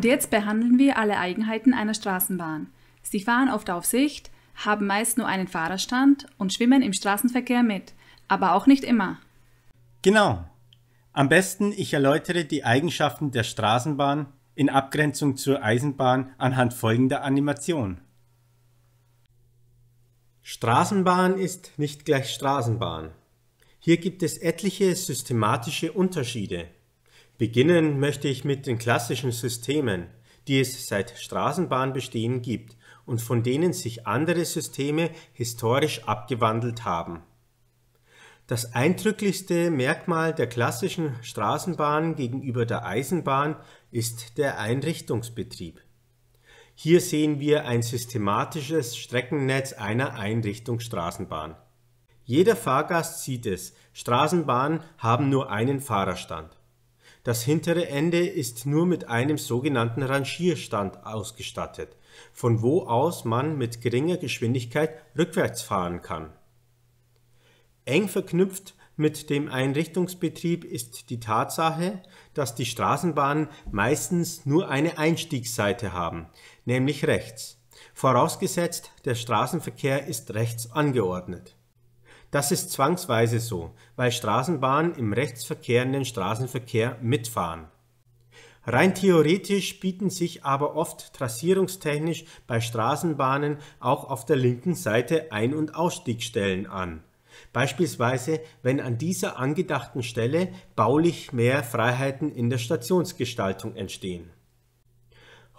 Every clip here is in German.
Und jetzt behandeln wir alle Eigenheiten einer Straßenbahn. Sie fahren oft auf Sicht, haben meist nur einen Fahrerstand und schwimmen im Straßenverkehr mit, aber auch nicht immer. Genau. Am besten ich erläutere die Eigenschaften der Straßenbahn in Abgrenzung zur Eisenbahn anhand folgender Animation. Straßenbahn ist nicht gleich Straßenbahn. Hier gibt es etliche systematische Unterschiede. Beginnen möchte ich mit den klassischen Systemen, die es seit Straßenbahnbestehen gibt und von denen sich andere Systeme historisch abgewandelt haben. Das eindrücklichste Merkmal der klassischen Straßenbahn gegenüber der Eisenbahn ist der Einrichtungsbetrieb. Hier sehen wir ein systematisches Streckennetz einer Einrichtungsstraßenbahn. Jeder Fahrgast sieht es, Straßenbahnen haben nur einen Fahrerstand. Das hintere Ende ist nur mit einem sogenannten Rangierstand ausgestattet, von wo aus man mit geringer Geschwindigkeit rückwärts fahren kann. Eng verknüpft mit dem Einrichtungsbetrieb ist die Tatsache, dass die Straßenbahnen meistens nur eine Einstiegsseite haben, nämlich rechts, vorausgesetzt der Straßenverkehr ist rechts angeordnet. Das ist zwangsweise so, weil Straßenbahnen im rechtsverkehrenden Straßenverkehr mitfahren. Rein theoretisch bieten sich aber oft trassierungstechnisch bei Straßenbahnen auch auf der linken Seite Ein- und Ausstiegsstellen an. Beispielsweise, wenn an dieser angedachten Stelle baulich mehr Freiheiten in der Stationsgestaltung entstehen.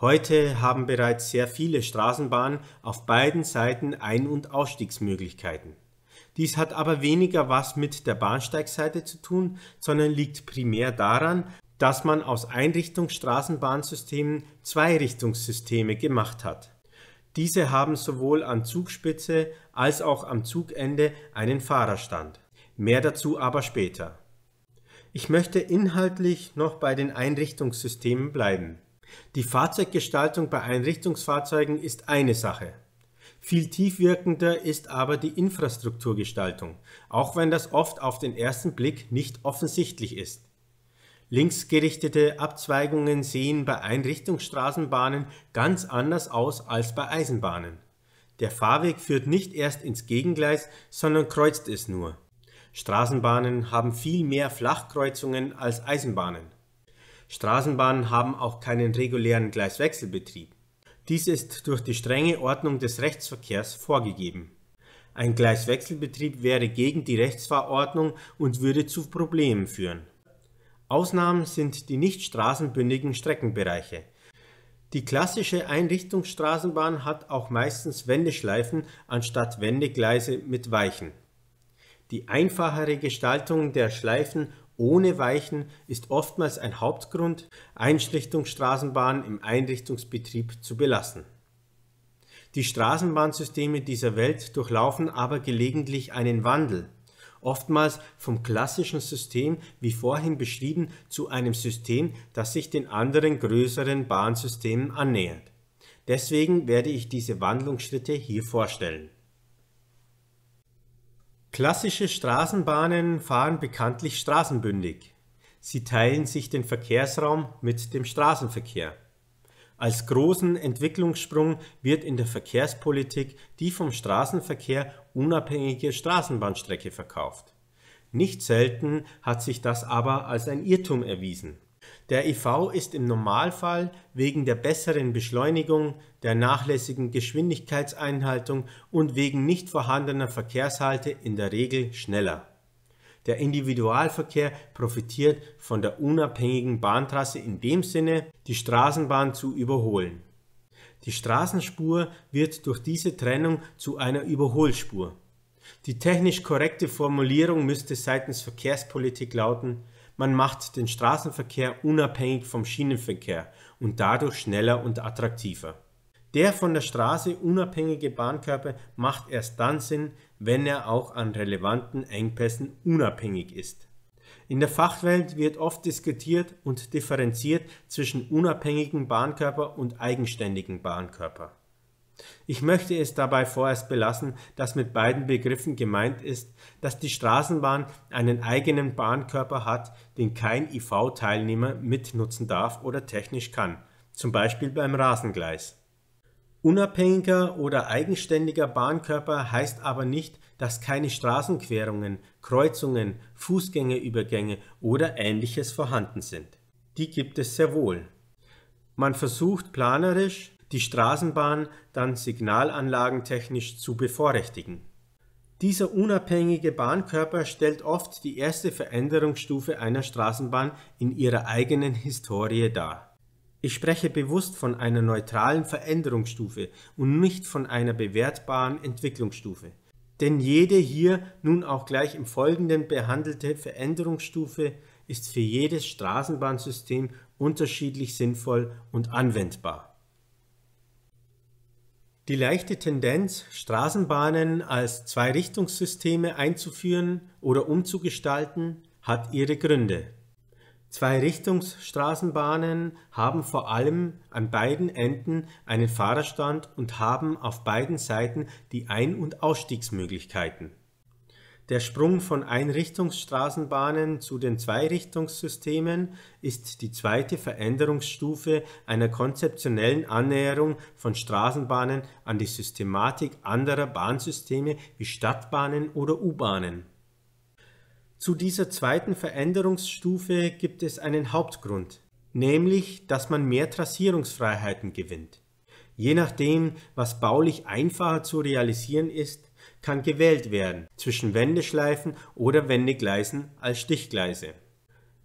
Heute haben bereits sehr viele Straßenbahnen auf beiden Seiten Ein- und Ausstiegsmöglichkeiten. Dies hat aber weniger was mit der Bahnsteigseite zu tun, sondern liegt primär daran, dass man aus Einrichtungsstraßenbahnsystemen Zweirichtungssysteme gemacht hat. Diese haben sowohl an Zugspitze als auch am Zugende einen Fahrerstand. Mehr dazu aber später. Ich möchte inhaltlich noch bei den Einrichtungssystemen bleiben. Die Fahrzeuggestaltung bei Einrichtungsfahrzeugen ist eine Sache. Viel tiefwirkender ist aber die Infrastrukturgestaltung, auch wenn das oft auf den ersten Blick nicht offensichtlich ist. Linksgerichtete Abzweigungen sehen bei Einrichtungsstraßenbahnen ganz anders aus als bei Eisenbahnen. Der Fahrweg führt nicht erst ins Gegengleis, sondern kreuzt es nur. Straßenbahnen haben viel mehr Flachkreuzungen als Eisenbahnen. Straßenbahnen haben auch keinen regulären Gleiswechselbetrieb. Dies ist durch die strenge Ordnung des Rechtsverkehrs vorgegeben. Ein Gleiswechselbetrieb wäre gegen die Rechtsfahrordnung und würde zu Problemen führen. Ausnahmen sind die nicht straßenbündigen Streckenbereiche. Die klassische Einrichtungsstraßenbahn hat auch meistens Wendeschleifen anstatt Wendegleise mit Weichen. Die einfachere Gestaltung der Schleifen ohne Weichen ist oftmals ein Hauptgrund, Einrichtungsstraßenbahnen im Einrichtungsbetrieb zu belassen. Die Straßenbahnsysteme dieser Welt durchlaufen aber gelegentlich einen Wandel, oftmals vom klassischen System, wie vorhin beschrieben, zu einem System, das sich den anderen größeren Bahnsystemen annähert. Deswegen werde ich diese Wandlungsschritte hier vorstellen. Klassische Straßenbahnen fahren bekanntlich straßenbündig. Sie teilen sich den Verkehrsraum mit dem Straßenverkehr. Als großen Entwicklungssprung wird in der Verkehrspolitik die vom Straßenverkehr unabhängige Straßenbahnstrecke verkauft. Nicht selten hat sich das aber als ein Irrtum erwiesen. Der ÖV ist im Normalfall wegen der besseren Beschleunigung, der nachlässigen Geschwindigkeitseinhaltung und wegen nicht vorhandener Verkehrshalte in der Regel schneller. Der Individualverkehr profitiert von der unabhängigen Bahntrasse in dem Sinne, die Straßenbahn zu überholen. Die Straßenspur wird durch diese Trennung zu einer Überholspur. Die technisch korrekte Formulierung müsste seitens Verkehrspolitik lauten: Man macht den Straßenverkehr unabhängig vom Schienenverkehr und dadurch schneller und attraktiver. Der von der Straße unabhängige Bahnkörper macht erst dann Sinn, wenn er auch an relevanten Engpässen unabhängig ist. In der Fachwelt wird oft diskutiert und differenziert zwischen unabhängigen Bahnkörper und eigenständigen Bahnkörper. Ich möchte es dabei vorerst belassen, dass mit beiden Begriffen gemeint ist, dass die Straßenbahn einen eigenen Bahnkörper hat, den kein ÖV-Teilnehmer mitnutzen darf oder technisch kann. zum Beispiel beim Rasengleis. Unabhängiger oder eigenständiger Bahnkörper heißt aber nicht, dass keine Straßenquerungen, Kreuzungen, Fußgängerübergänge oder Ähnliches vorhanden sind. Die gibt es sehr wohl. Man versucht planerisch, die Straßenbahn dann signalanlagentechnisch zu bevorrechtigen. Dieser unabhängige Bahnkörper stellt oft die erste Veränderungsstufe einer Straßenbahn in ihrer eigenen Historie dar. Ich spreche bewusst von einer neutralen Veränderungsstufe und nicht von einer bewertbaren Entwicklungsstufe. Denn jede hier nun auch gleich im Folgenden behandelte Veränderungsstufe ist für jedes Straßenbahnsystem unterschiedlich sinnvoll und anwendbar. Die leichte Tendenz, Straßenbahnen als Zweirichtungssysteme einzuführen oder umzugestalten, hat ihre Gründe. Zweirichtungsstraßenbahnen haben vor allem an beiden Enden einen Fahrerstand und haben auf beiden Seiten die Ein- und Ausstiegsmöglichkeiten. Der Sprung von Einrichtungsstraßenbahnen zu den Zweirichtungssystemen ist die zweite Veränderungsstufe einer konzeptionellen Annäherung von Straßenbahnen an die Systematik anderer Bahnsysteme wie Stadtbahnen oder U-Bahnen. Zu dieser zweiten Veränderungsstufe gibt es einen Hauptgrund, nämlich, dass man mehr Trassierungsfreiheiten gewinnt. Je nachdem, was baulich einfacher zu realisieren ist, kann gewählt werden zwischen Wendeschleifen oder Wendegleisen als Stichgleise.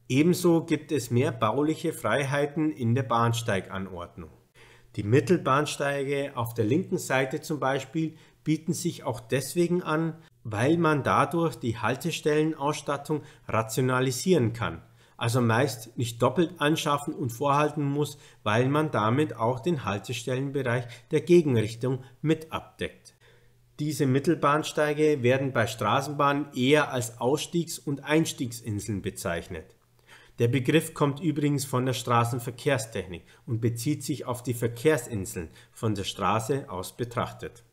Ebenso gibt es mehr bauliche Freiheiten in der Bahnsteiganordnung. Die Mittelbahnsteige auf der linken Seite zum Beispiel bieten sich auch deswegen an, weil man dadurch die Haltestellenausstattung rationalisieren kann, also meist nicht doppelt anschaffen und vorhalten muss, weil man damit auch den Haltestellenbereich der Gegenrichtung mit abdeckt. Diese Mittelbahnsteige werden bei Straßenbahnen eher als Ausstiegs- und Einstiegsinseln bezeichnet. Der Begriff kommt übrigens von der Straßenverkehrstechnik und bezieht sich auf die Verkehrsinseln, von der Straße aus betrachtet.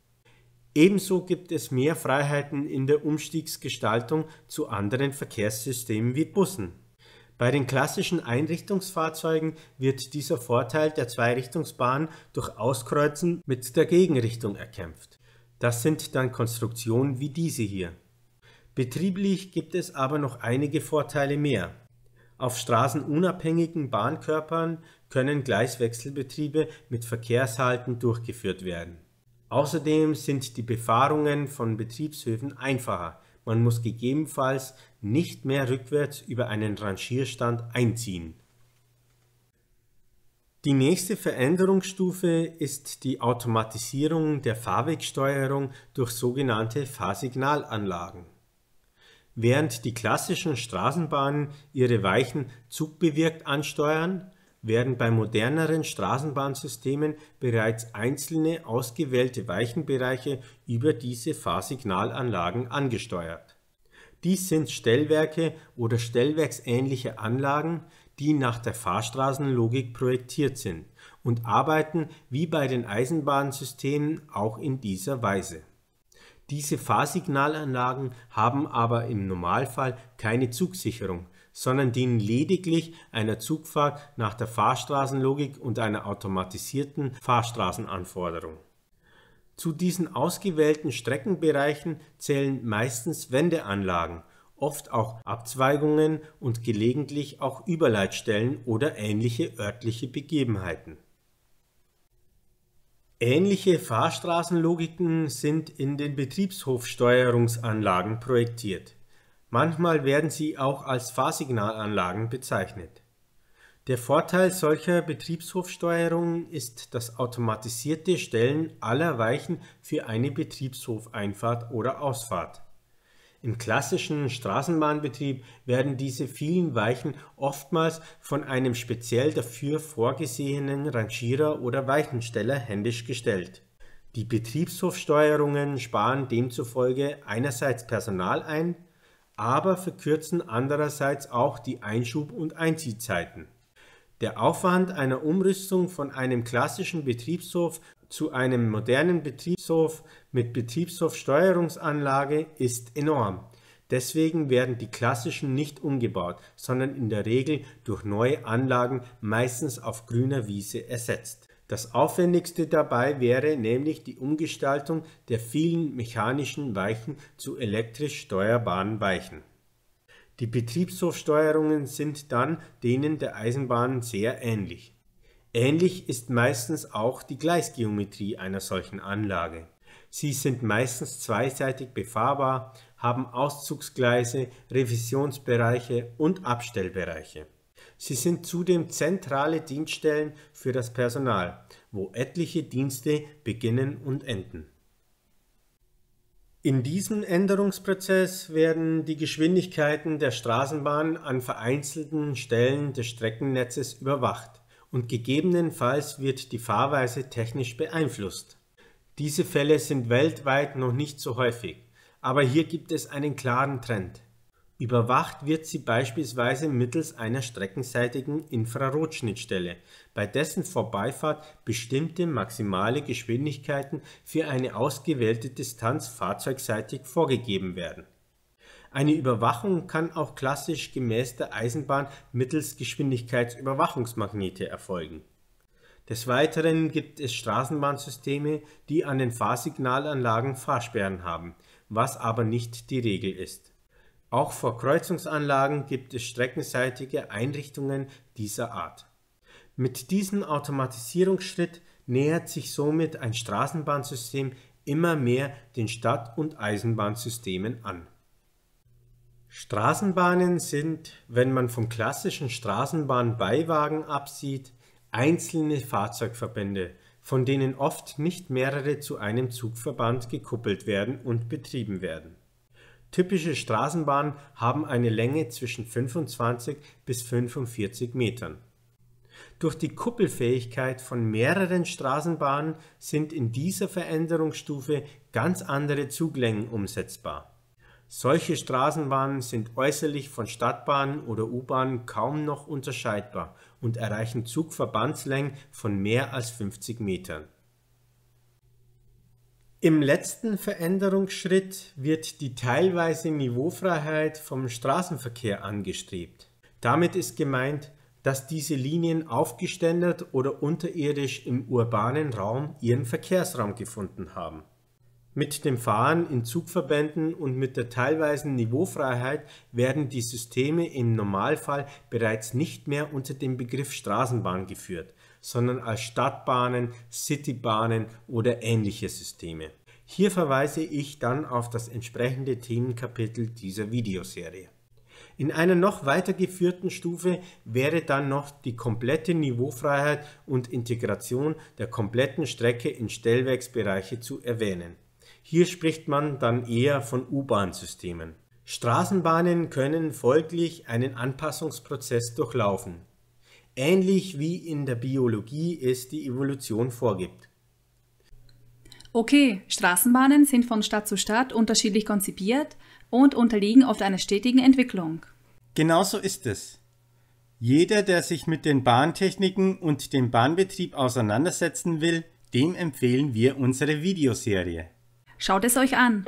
Ebenso gibt es mehr Freiheiten in der Umstiegsgestaltung zu anderen Verkehrssystemen wie Bussen. Bei den klassischen Einrichtungsfahrzeugen wird dieser Vorteil der Zweirichtungsbahn durch Auskreuzen mit der Gegenrichtung erkämpft. Das sind dann Konstruktionen wie diese hier. Betrieblich gibt es aber noch einige Vorteile mehr. Auf straßenunabhängigen Bahnkörpern können Gleiswechselbetriebe mit Verkehrshalten durchgeführt werden. Außerdem sind die Befahrungen von Betriebshöfen einfacher. Man muss gegebenenfalls nicht mehr rückwärts über einen Rangierstand einziehen. Die nächste Veränderungsstufe ist die Automatisierung der Fahrwegsteuerung durch sogenannte Fahrsignalanlagen. Während die klassischen Straßenbahnen ihre Weichen zugbewirkt ansteuern, werden bei moderneren Straßenbahnsystemen bereits einzelne ausgewählte Weichenbereiche über diese Fahrsignalanlagen angesteuert. Dies sind Stellwerke oder stellwerksähnliche Anlagen, die nach der Fahrstraßenlogik projektiert sind und arbeiten wie bei den Eisenbahnsystemen auch in dieser Weise. Diese Fahrsignalanlagen haben aber im Normalfall keine Zugsicherung, sondern dienen lediglich einer Zugfahrt nach der Fahrstraßenlogik und einer automatisierten Fahrstraßenanforderung. Zu diesen ausgewählten Streckenbereichen zählen meistens Wendeanlagen, oft auch Abzweigungen und gelegentlich auch Überleitstellen oder ähnliche örtliche Begebenheiten. Ähnliche Fahrstraßenlogiken sind in den Betriebshofsteuerungsanlagen projektiert. Manchmal werden sie auch als Fahrsignalanlagen bezeichnet. Der Vorteil solcher Betriebshofsteuerungen ist das automatisierte Stellen aller Weichen für eine Betriebshofeinfahrt oder Ausfahrt. Im klassischen Straßenbahnbetrieb werden diese vielen Weichen oftmals von einem speziell dafür vorgesehenen Rangierer oder Weichensteller händisch gestellt. Die Betriebshofsteuerungen sparen demzufolge einerseits Personal ein, aber verkürzen andererseits auch die Einschub- und Einziehzeiten. Der Aufwand einer Umrüstung von einem klassischen Betriebshof zu einem modernen Betriebshof mit Betriebshofsteuerungsanlage ist enorm. Deswegen werden die klassischen nicht umgebaut, sondern in der Regel durch neue Anlagen meistens auf grüner Wiese ersetzt. Das Aufwendigste dabei wäre nämlich die Umgestaltung der vielen mechanischen Weichen zu elektrisch steuerbaren Weichen. Die Betriebshofsteuerungen sind dann denen der Eisenbahn sehr ähnlich. Ähnlich ist meistens auch die Gleisgeometrie einer solchen Anlage. Sie sind meistens zweiseitig befahrbar, haben Auszugsgleise, Revisionsbereiche und Abstellbereiche. Sie sind zudem zentrale Dienststellen für das Personal, wo etliche Dienste beginnen und enden. In diesem Änderungsprozess werden die Geschwindigkeiten der Straßenbahn an vereinzelten Stellen des Streckennetzes überwacht und gegebenenfalls wird die Fahrweise technisch beeinflusst. Diese Fälle sind weltweit noch nicht so häufig, aber hier gibt es einen klaren Trend. Überwacht wird sie beispielsweise mittels einer streckenseitigen Infrarotschnittstelle, bei dessen Vorbeifahrt bestimmte maximale Geschwindigkeiten für eine ausgewählte Distanz fahrzeugseitig vorgegeben werden. Eine Überwachung kann auch klassisch gemäß der Eisenbahn mittels Geschwindigkeitsüberwachungsmagnete erfolgen. Des Weiteren gibt es Straßenbahnsysteme, die an den Fahrsignalanlagen Fahrsperren haben, was aber nicht die Regel ist. Auch vor Kreuzungsanlagen gibt es streckenseitige Einrichtungen dieser Art. Mit diesem Automatisierungsschritt nähert sich somit ein Straßenbahnsystem immer mehr den Stadt- und Eisenbahnsystemen an. Straßenbahnen sind, wenn man vom klassischen Straßenbahnbeiwagen absieht, einzelne Fahrzeugverbände, von denen oft nicht mehrere zu einem Zugverband gekuppelt werden und betrieben werden. Typische Straßenbahnen haben eine Länge zwischen 25 bis 45 Metern. Durch die Kuppelfähigkeit von mehreren Straßenbahnen sind in dieser Veränderungsstufe ganz andere Zuglängen umsetzbar. Solche Straßenbahnen sind äußerlich von Stadtbahnen oder U-Bahnen kaum noch unterscheidbar und erreichen Zugverbandslängen von mehr als 50 Metern. Im letzten Veränderungsschritt wird die teilweise Niveaufreiheit vom Straßenverkehr angestrebt. Damit ist gemeint, dass diese Linien aufgeständert oder unterirdisch im urbanen Raum ihren Verkehrsraum gefunden haben. Mit dem Fahren in Zugverbänden und mit der teilweisen Niveaufreiheit werden die Systeme im Normalfall bereits nicht mehr unter dem Begriff Straßenbahn geführt, sondern als Stadtbahnen, Citybahnen oder ähnliche Systeme. Hier verweise ich dann auf das entsprechende Themenkapitel dieser Videoserie. In einer noch weitergeführten Stufe wäre dann noch die komplette Niveaufreiheit und Integration der kompletten Strecke in Stellwerksbereiche zu erwähnen. Hier spricht man dann eher von U-Bahn-Systemen. Straßenbahnen können folglich einen Anpassungsprozess durchlaufen, ähnlich wie in der Biologie es die Evolution vorgibt. Okay, Straßenbahnen sind von Stadt zu Stadt unterschiedlich konzipiert und unterliegen oft einer stetigen Entwicklung. Genauso ist es. Jeder, der sich mit den Bahntechniken und dem Bahnbetrieb auseinandersetzen will, dem empfehlen wir unsere Videoserie. Schaut es euch an!